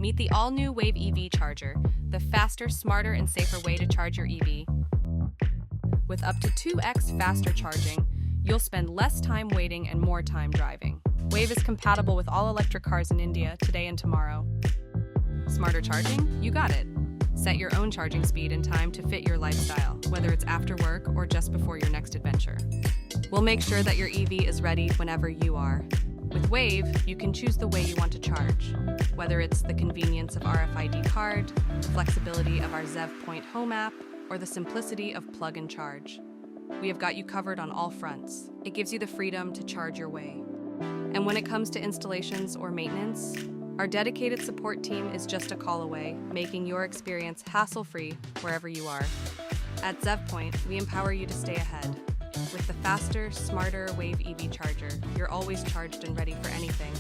Meet the all-new Wave EV charger, the faster, smarter, and safer way to charge your EV. With up to 2x faster charging, you'll spend less time waiting and more time driving. Wave is compatible with all electric cars in India today and tomorrow. Smarter charging? You got it. Set your own charging speed and time to fit your lifestyle, whether it's after work or just before your next adventure. We'll make sure that your EV is ready whenever you are. With Wave, you can choose the way you want to charge, whether it's the convenience of RFID card, the flexibility of our Zevpoint home app, or the simplicity of plug and charge. We have got you covered on all fronts. It gives you the freedom to charge your way. And when it comes to installations or maintenance, our dedicated support team is just a call away, making your experience hassle-free wherever you are. At Zevpoint, we empower you to stay ahead. With the faster, smarter Wave EV charger, you're always charged and ready for anything.